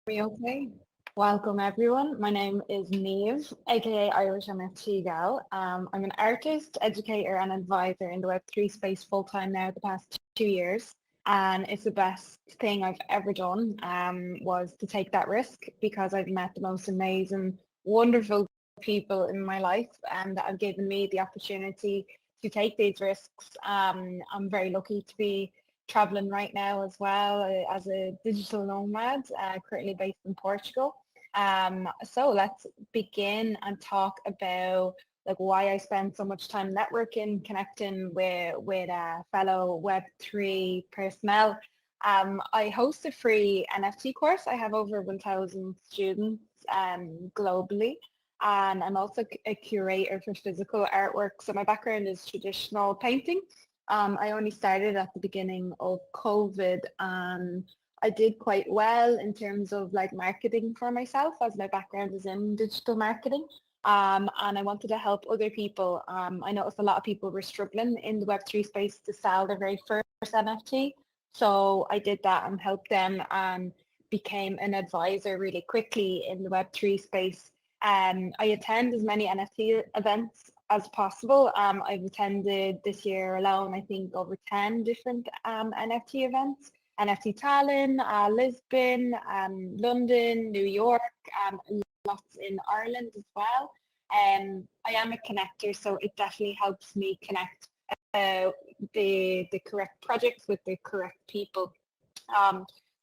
Me okay? Welcome everyone. My name is Neve, aka IrishNFTgal. I'm an artist, educator and advisor in the Web3 space full time now the past 2 years. And it's the best thing I've ever done was to take that risk because I've met the most amazing, wonderful people in my life and that have given me the opportunity to take these risks. I'm very lucky to be traveling right now as well as a digital nomad, currently based in Portugal. So let's begin and talk about like why I spend so much time networking, connecting with fellow Web3 personnel. I host a free NFT course. I have over 1,000 students globally. And I'm also a curator for physical artwork. So my background is traditional painting. I only started at the beginning of COVID and I did quite well in terms of like marketing for myself as my background is in digital marketing. And I wanted to help other people. I noticed a lot of people were struggling in the Web3 space to sell their very first NFT. So I did that and helped them and became an advisor really quickly in the Web3 space. I attend as many NFT events as possible. I've attended this year alone, I think, over 10 different NFT events. NFT Tallinn, Lisbon, London, New York, lots in Ireland as well. I am a connector, so it definitely helps me connect the correct projects with the correct people.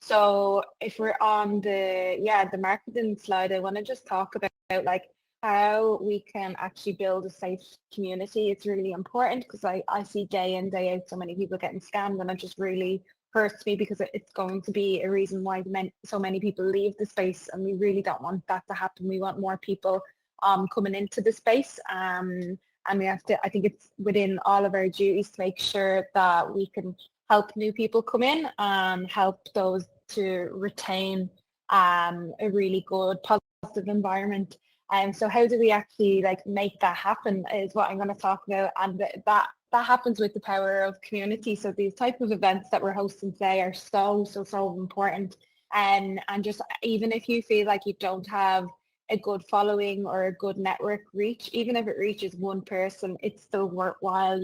So if we're on the marketing slide, I want to just talk about like how we can actually build a safe community. It's really important because I see day in, day out so many people getting scammed and it just really hurts me because it's going to be a reason why so many people leave the space and we really don't want that to happen. We want more people coming into the space and we have to, I think it's within all of our duties to make sure that we can help new people come in and help those to retain a really good positive environment. So how do we actually like make that happen is what I'm going to talk about, and that happens with the power of community. So these type of events that we're hosting today are so important. And just even if you feel like you don't have a good following or a good network reach, even if it reaches one person, it's still worthwhile,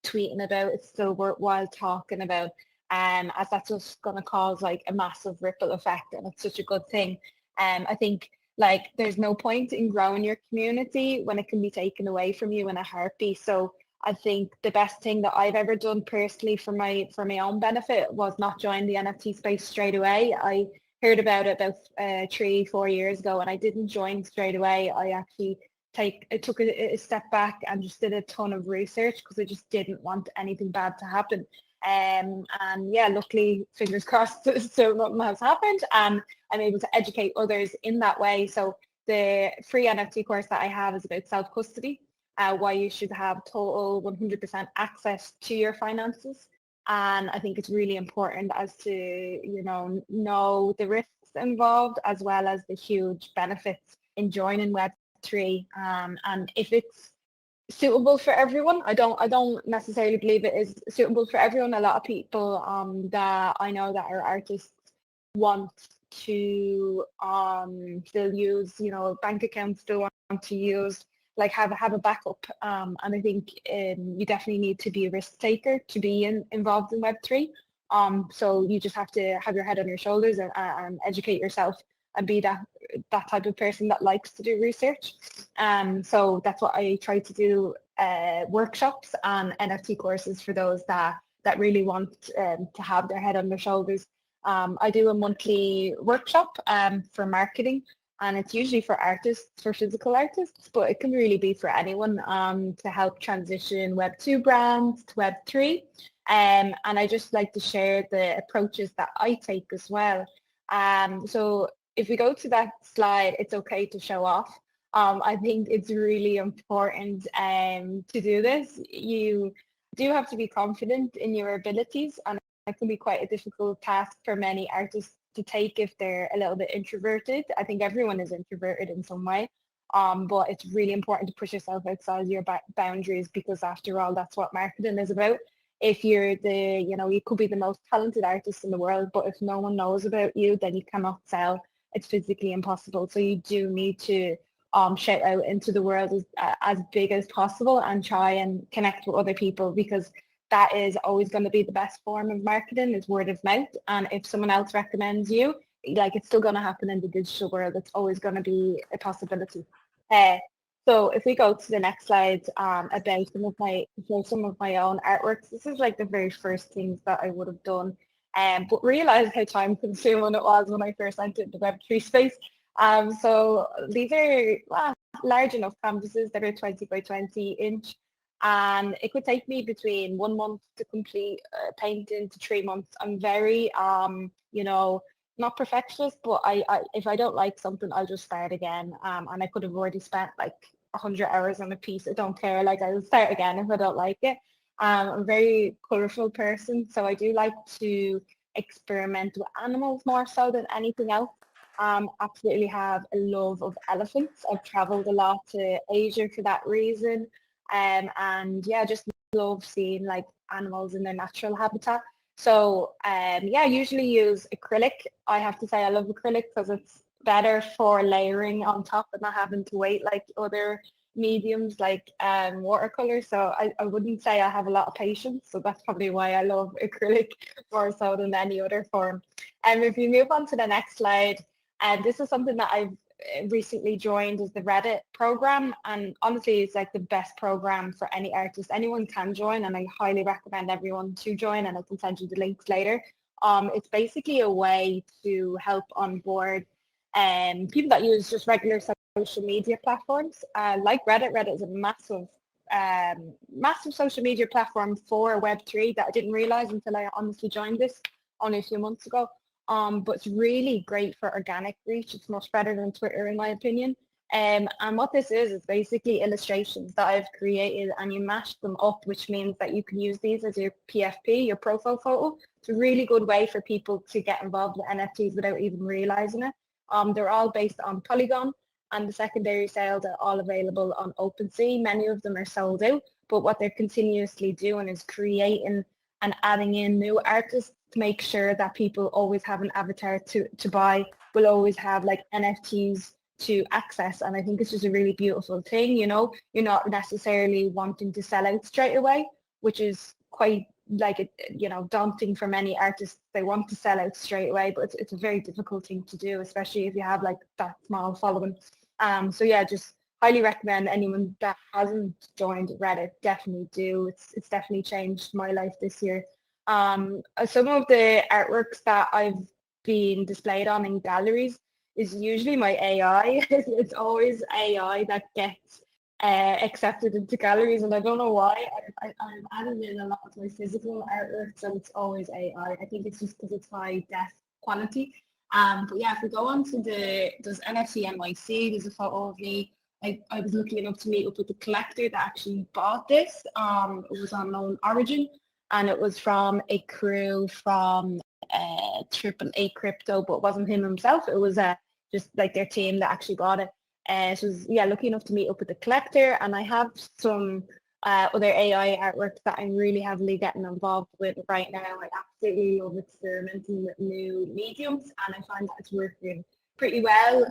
tweeting about. It's still worthwhile talking about, as that's just going to cause like a massive ripple effect, and it's such a good thing. I think like there's no point in growing your community when it can be taken away from you in a heartbeat. So I think the best thing that I've ever done personally for my own benefit was not join the NFT space straight away. I heard about it about 3-4 years ago and I didn't join straight away. I took a step back and just did a ton of research because I just didn't want anything bad to happen. And yeah, luckily, fingers crossed, so nothing has happened, and I'm able to educate others in that way. So the free NFT course that I have is about self-custody, why you should have total 100% access to your finances. And I think it's really important as to, know the risks involved as well as the huge benefits in joining Web3. And if it's suitable for everyone. I don't necessarily believe it is suitable for everyone. A lot of people that I know that are artists want to still use, bank accounts, still want to use like have a backup. And I think you definitely need to be a risk taker to be involved in Web3. So you just have to have your head on your shoulders and educate yourself and be that type of person that likes to do research. So that's what I try to do, workshops and NFT courses for those that really want to have their head on their shoulders. I do a monthly workshop for marketing, and it's usually for artists, for physical artists, but it can really be for anyone to help transition Web2 brands to Web3. And I just like to share the approaches that I take as well. So if we go to that slide, it's okay to show off. I think it's really important to do this. You do have to be confident in your abilities, and it can be quite a difficult task for many artists to take if they're a little bit introverted. I think everyone is introverted in some way, but it's really important to push yourself outside your boundaries because after all, that's what marketing is about. If you're you could be the most talented artist in the world, but if no one knows about you, then you cannot sell. it's physically impossible. So you do need to shout out into the world as big as possible and try and connect with other people, because that is always going to be the best form of marketing, is word of mouth. And if someone else recommends you, like, it's still going to happen in the digital world. It's always going to be a possibility. Uh, so if we go to the next slide, about some of my own artworks, this is like the very first things that I would have done, but realized how time consuming it was when I first entered the Web3 space. So these are large enough canvases that are 20 by 20 inch. And it could take me between 1 month to complete painting to 3 months. I'm very, not perfectionist, but I if I don't like something, I'll just start again. And I could have already spent like 100 hours on a piece. I don't care. Like, I'll start again if I don't like it. I'm a very colourful person, so I do like to experiment with animals more so than anything else. Absolutely have a love of elephants. I've travelled a lot to Asia for that reason. And yeah, just love seeing like animals in their natural habitat. So yeah, I usually use acrylic. I have to say I love acrylic because it's better for layering on top and not having to wait like other mediums like watercolor. So I wouldn't say I have a lot of patience. So that's probably why I love acrylic more so than any other form. And if you move on to the next slide, and this is something that I've recently joined, is the Reddit program, and honestly it's like the best program for any artist. Anyone can join, and I highly recommend everyone to join, and I can send you the links later. It's basically a way to help onboard people that use just regular social media platforms like Reddit. Reddit is a massive social media platform for Web3 that I didn't realize until I honestly joined this only a few months ago. But it's really great for organic reach. It's much better than Twitter, in my opinion. And what this is basically illustrations that I've created, and you mash them up, which means that you can use these as your PFP, your profile photo. It's a really good way for people to get involved with NFTs without even realizing it. They're all based on Polygon, and the secondary sales are all available on OpenSea. Many of them are sold out, but what they're continuously doing is creating and adding in new artists to make sure that people always have an avatar to buy, will always have like NFTs to access. And I think it's just a really beautiful thing. You're not necessarily wanting to sell out straight away, which is quite like, daunting for many artists. They want to sell out straight away, but it's a very difficult thing to do, especially if you have like that small following. So yeah, just highly recommend anyone that hasn't joined Reddit, definitely do. It's definitely changed my life this year. Some of the artworks that I've been displayed on in galleries is usually my AI. It's always AI that gets accepted into galleries, and I don't know why. I've added in a lot of my physical artworks, and it's always AI. I think it's just because it's high def quality. But yeah, if we go on to there's NFT NYC, there's a photo of me. I was lucky enough to meet up with the collector that actually bought this. It was on Known Origin, and it was from a crew from AAA Crypto, but it wasn't him himself. It was just like their team that actually bought it. So I was, lucky enough to meet up with the collector, and I have some other AI artworks that I'm really heavily getting involved with right now. I absolutely love experimenting with new mediums, and I find that it's working pretty well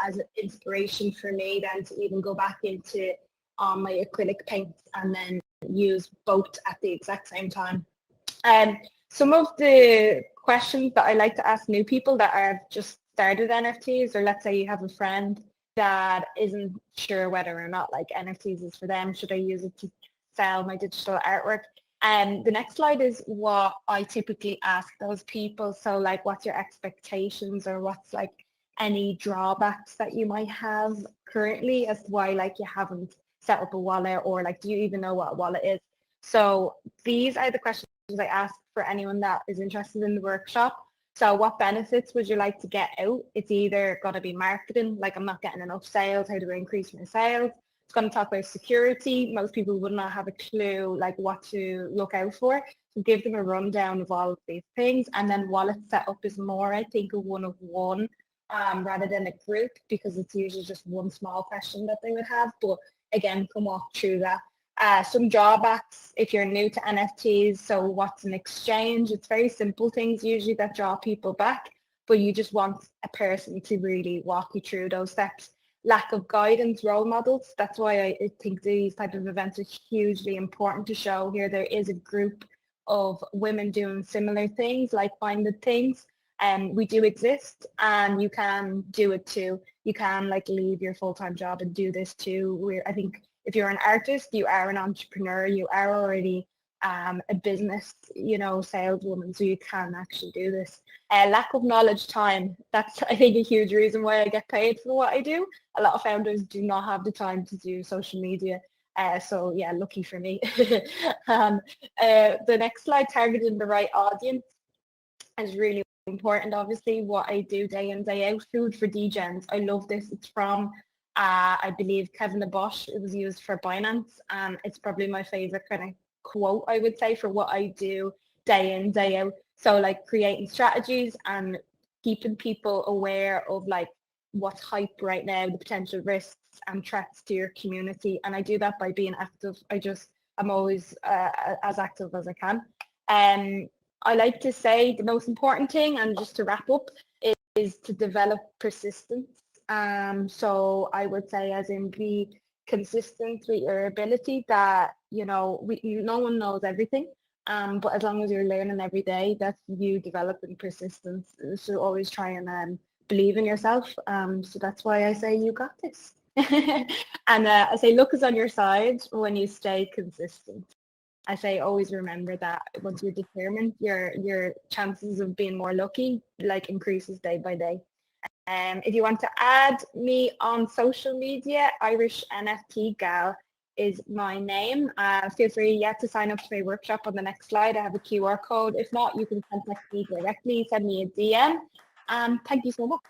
as an inspiration for me then to even go back into my acrylic paints and then use both at the exact same time. Some of the questions that I like to ask new people that are just started NFTs, or let's say you have a friend that isn't sure whether or not like NFTs is for them, should I use it to sell my digital artwork? And the next slide is what I typically ask those people. So like, what's your expectations, or what's like any drawbacks that you might have currently as to why like you haven't set up a wallet, or like, do you even know what a wallet is? So these are the questions I ask for anyone that is interested in the workshop. So what benefits would you like to get out? It's either going to be marketing, like I'm not getting enough sales, how do I increase my sales? It's going to talk about security. Most people would not have a clue like what to look out for. So give them a rundown of all of these things. And then wallet setup is more, I think, a one-of-one rather than a group, because it's usually just one small question that they would have. But again, come walk through that. Some drawbacks if you're new to NFTs. So what's an exchange? It's very simple things usually that draw people back. but you just want a person to really walk you through those steps. Lack of guidance, role models. That's why I think these type of events are hugely important to show here there is a group of women doing similar things, like-minded things. And we do exist, and you can do it too. You can like leave your full-time job and do this too. I think if you're an artist, you are an entrepreneur, you are already a business, saleswoman, so you can actually do this. Lack of knowledge, time. That's, I think, a huge reason why I get paid for what I do. A lot of founders do not have the time to do social media. So yeah, lucky for me. The next slide, targeting the right audience, is really important. Obviously, what I do day in, day out, food for degens. I love this. It's from, I believe, Kevin the Bosch. It was used for Binance, and it's probably my favorite kind of quote, I would say, for what I do day in, day out. So like creating strategies and keeping people aware of like what's hype right now, the potential risks and threats to your community. And I do that by being active. I'm always as active as I can. I like to say the most important thing, and just to wrap up, is to develop persistence. So I would say, as in, be consistent with your ability, that, no one knows everything. But as long as you're learning every day, that's you developing persistence. So always try and believe in yourself. So that's why I say you got this. And I say luck is on your side when you stay consistent. I say always remember that once you're determined, your chances of being more lucky like increases day by day. If you want to add me on social media, IrishNFTgal is my name. Feel free to sign up to my workshop on the next slide. I have a QR code. If not, you can contact me directly, send me a DM. Thank you so much.